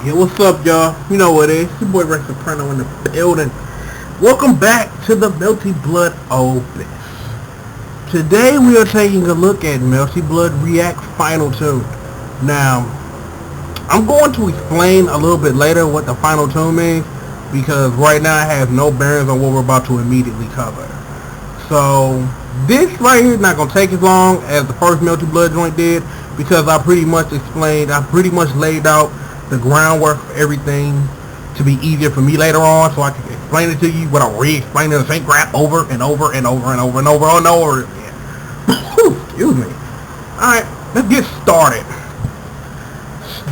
Yeah, what's up, y'all? You know what it is. It's your boy Ray Soprano in the building. Welcome back to the Melty Blood Opus. Today we are taking a look at Melty Blood ReAct Final Tune. Now, I'm going to explain a little bit later what the final tune means, because right now I have no bearings on what we're about to immediately cover. So, this right here is not going to take as long as the first Melty Blood joint did, because I pretty much laid out the groundwork for everything to be easier for me later on, so I can explain it to you without re-explaining the same crap over and over and over and over and over and over again. Excuse me. Alright, let's get started.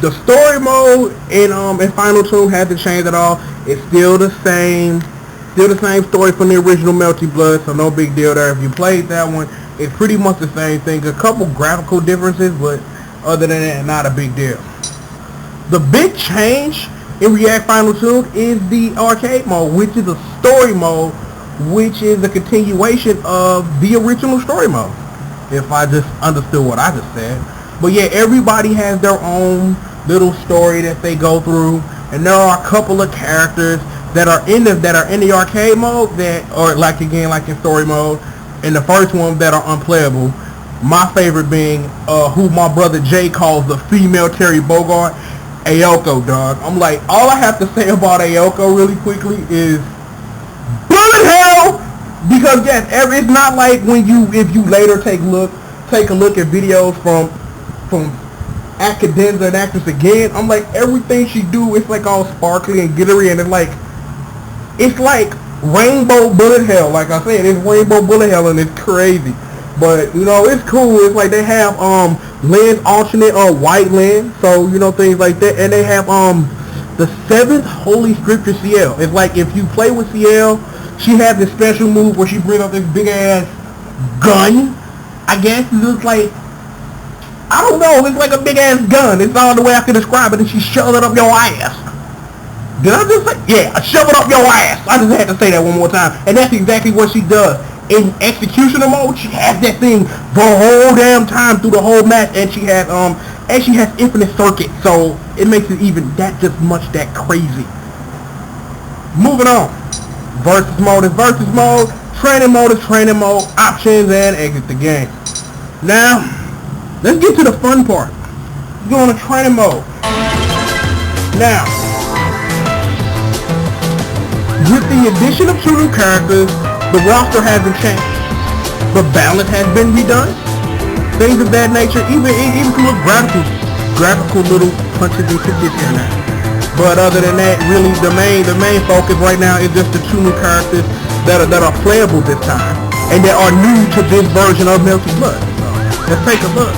The story mode in Final Tune hasn't changed at all. It's still the same story from the original Melty Blood, so no big deal there. If you played that one, it's pretty much the same thing. A couple graphical differences, but other than that, not a big deal. The big change in ReAct Final Tune is the arcade mode, which is a story mode, which is a continuation of the original story mode, if I just understood what I just said. But yeah, everybody has their own little story that they go through, and there are a couple of characters that are in the arcade mode that are like in story mode, and the first one that are unplayable. My favorite being who my brother Jay calls the female Terry Bogard, Ayoko, dog. I'm like, all I have to say about Ayoko really quickly is bullet hell, because yes, it's not like if you later take a look at videos from Acadenza and Actress again. I'm like, everything she do, it's like all sparkly and glittery, and it's like rainbow bullet hell. Like I said, it's rainbow bullet hell, and it's crazy. But you know, it's cool. It's like they have lens alternate white lens, so you know, things like that. And they have the 7th Holy Scripture CL. It's like if you play with CL, she has this special move where she brings up this big ass gun. I guess it looks like, I don't know, it's like a big ass gun. It's all the way I can describe it, and she shoves it up your ass. Did I just say? Yeah, shove it up your ass. I just had to say that one more time. And that's exactly what she does. In executioner mode, she has that thing the whole damn time through the whole match, and she has infinite circuits, so it makes it even that crazy. Moving on. Versus mode is versus mode. Training mode is training mode. Options and exit the game. Now, let's get to the fun part. We're going to training mode. Now, with the addition of 2 new characters, the roster hasn't changed. The balance has been redone. Things of that nature, even some little graphical little punches and kicks here now. But other than that, really the main focus right now is just the 2 new characters that are playable this time, and that are new to this version of Melty Blood. So let's take a look.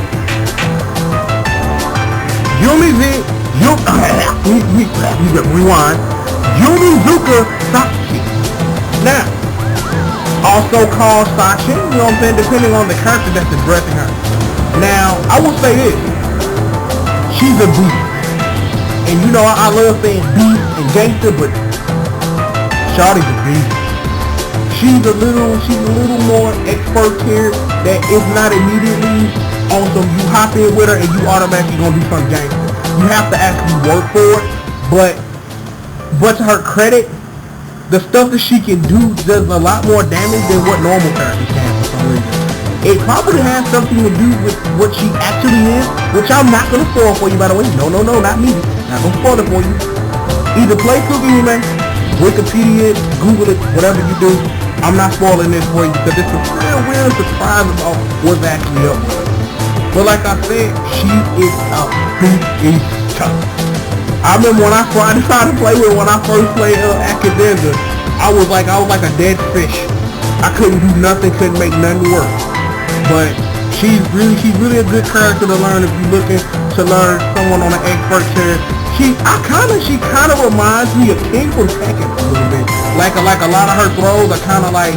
Rewind. Yumizuka Saki. Now, also called Sachin, you know what I'm saying, depending on the character that's addressing her. Now, I will say this. She's a beast. And you know, I love saying beast and gangster, but Shawty's a beast. She's a little more expert here, that is not immediately on some, you hop in with her and you automatically gonna do some gangster. You have to actually work for it, but to her credit, the stuff that she can do does a lot more damage than what normal characters can for some reason. It probably has something to do with what she actually is, which I'm not going to spoil for you, by the way. No, not me. Not going to spoil it for you. Either play Anime, Wikipedia it, Google it, whatever you do. I'm not spoiling this for you, because it's a real surprise about what's actually up with her. But like I said, she is a big tough. I remember when I decided to play with her, when I first played Acadenza, I was like a dead fish. I couldn't do nothing, couldn't make nothing work. But she's really a good character to learn if you're looking to learn someone on an expert tier. She kind of reminds me of King from Tekken a little bit. Like a lot of her throws are kind of like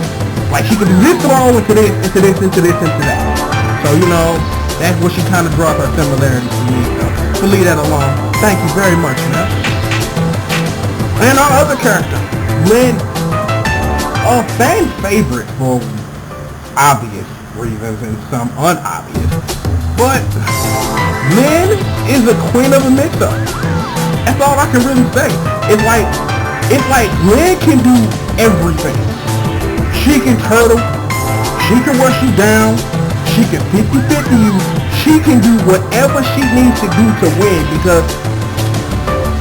she can do this throw into this, into that. So you know, that's what she kind of draws her similarity to me. So leave that alone. Thank you very much, man. And our other character, Lynn, a fan favorite for obvious reasons and some unobvious. But Lynn is the queen of the mix-up. At That's all I can really say. It's like Lynn can do everything. She can turtle, she can rush you down, she can 50-50 you, she can do whatever she needs to do to win because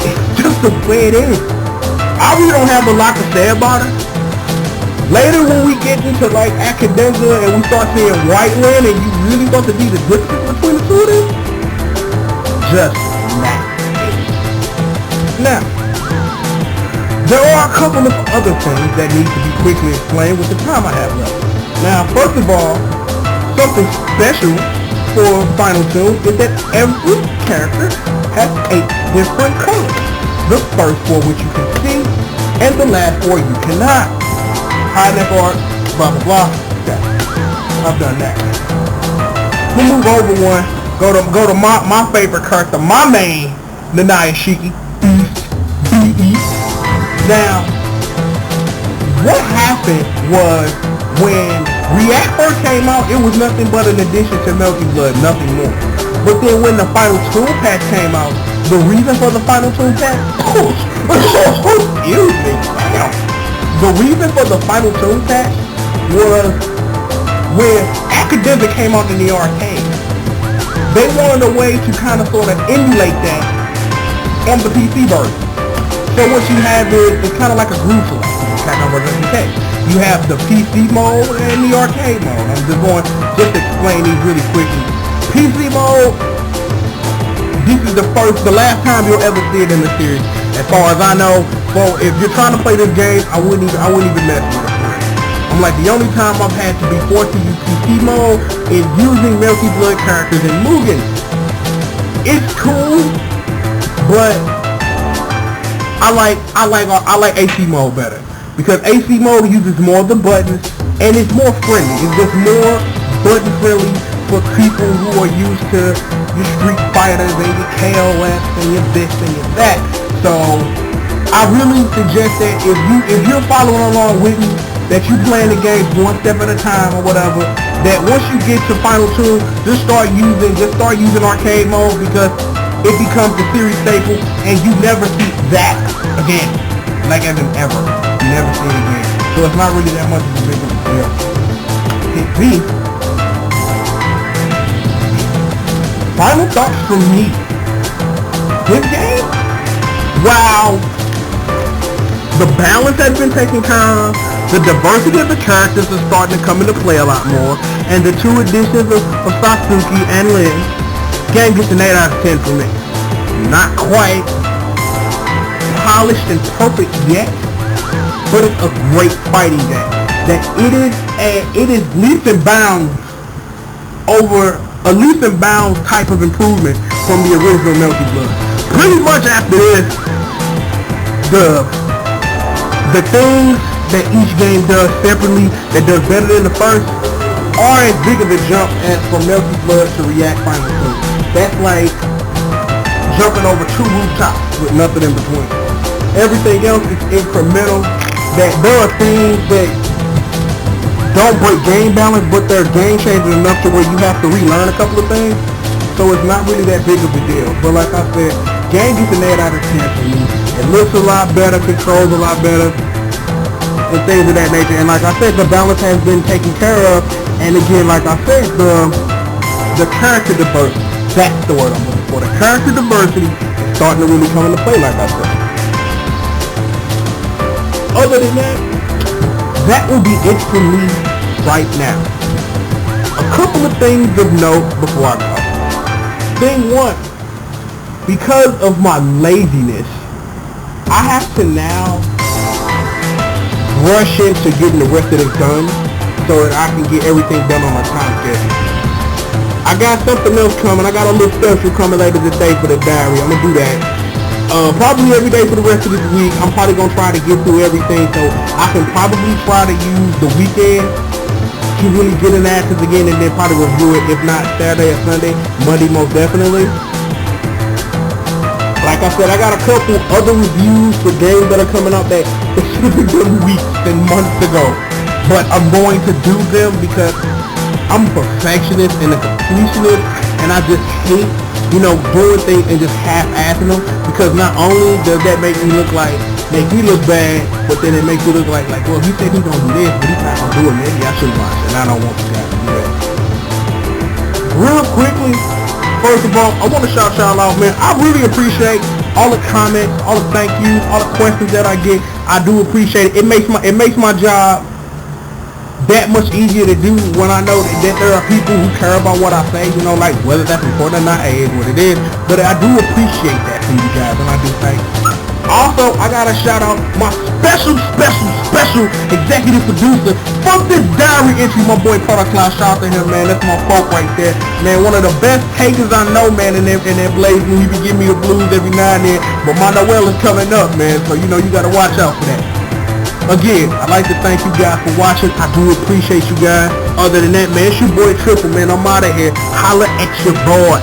it's just the way it is. I really don't have a lot to say about her. Later when we get into like academia and we start seeing white Lynn and you really start to see the difference between the two of them, just not it. Now, there are a couple of other things that need to be quickly explained with the time I have left. Now, first of all, something special for Final Tune is that every character has 8 different colors. The first 4 which you can see, and the last 4 you cannot. High neck art, blah blah blah. Yeah, I've done that. We'll move over one. Go to my favorite character, my main, Nanaya Shiki. B.E. Now, what happened was when ReAct first came out, it was nothing but an addition to Melty Blood, nothing more. But then when the Final Tune patch came out, the reason for the Final Tune patch, excuse me, damn. The reason for the Final Tune patch was when Academic came out in the arcade. They wanted a way to kind of sort of emulate that on the PC version. So what you have is, it's kind of like a group select. You have the PC mode and the arcade mode. I'm just going to explain these really quickly. PC mode, this is the last time you'll ever see it in the series. As far as I know, so if you're trying to play this game, I wouldn't even mess with it. I'm like, the only time I've had to be forced to use PC mode is using Melty Blood characters in Mugen. It's cool, but I like AC mode better because AC mode uses more of the buttons and it's more friendly. It's just more button friendly for people who are used to your Street Fighters and your KOF and your this and your that. So I really suggest that if you're following along with me, that you playing the game one step at a time or whatever, that once you get to Final Tune, just start using arcade mode because it becomes the series staple and you never see that again. Like as in ever. You never see it again. So it's not really that much of a big deal. Hit B. Final thoughts from me. This game, wow. The balance has been taken care of. The diversity of the characters is starting to come into play a lot more. And the 2 additions of Sasuke and Lin. Game gets an 8 out of 10 for me. Not quite polished and perfect yet, but it's a great fighting game. That it is leaps and bounds over a leaps and bounds type of improvement from the original Melty Blood. Pretty much after this, the things that each game does separately that does better than the first are as big of a jump as from Melty Blood to ReAct Final Tune. That's like jumping over 2 rooftops with nothing in between. Everything else is incremental. That there are things that don't break game balance, but they're game changing enough to where you have to relearn a couple of things. So it's not really that big of a deal. But like I said, game gets an 8 out of 10 for me. It looks a lot better, controls a lot better, and things of that nature. And like I said, the balance has been taken care of. And again, like I said, the character diversity, that's the word I'm looking for. The character diversity is starting to really come into play, like I said. Other than that, that will be it for me right now. A couple of things of note before I go. Thing 1, because of my laziness, I have to now rush into getting the rest of this done so that I can get everything done on my time schedule. I got something else coming. I got a little special coming later today for the diary. I'm going to do that. Probably every day for the rest of this week. I'm probably going to try to get through everything, so I can probably try to use the weekend to really get in actions again and then probably review it, if not Saturday or Sunday, Monday most definitely. Like I said, I got a couple other reviews for games that are coming out that should have been done weeks and months ago. But I'm going to do them because I'm a perfectionist and a completionist, and I just hate you know, doing things and just half-assing them, because not only does that make me look bad, but then it makes you look like, well, he said he's gonna do this, but he's not gonna do it. Maybe I should watch it, and I don't want you guys to do that. Real quickly, first of all, I want to shout y'all out, man. I really appreciate all the comments, all the thank yous, all the questions that I get. I do appreciate it. It makes my job that much easier to do when I know that there are people who care about what I say, you know, like whether that's important or not, it is what it is. But I do appreciate that from you guys, and I do thank you. Also, I gotta shout out my special executive producer from this diary entry, my boy Product Cloud. Shout out to him, man. That's my folk right there, man. One of the best takers I know, man. In that Blaze, when he be giving me the blues every now and then. But my Noel is coming up, man. So you know you gotta watch out for that. Again, I'd like to thank you guys for watching. I do appreciate you guys. Other than that, man, it's your boy Triple, man. I'm out of here. Holla at your boy.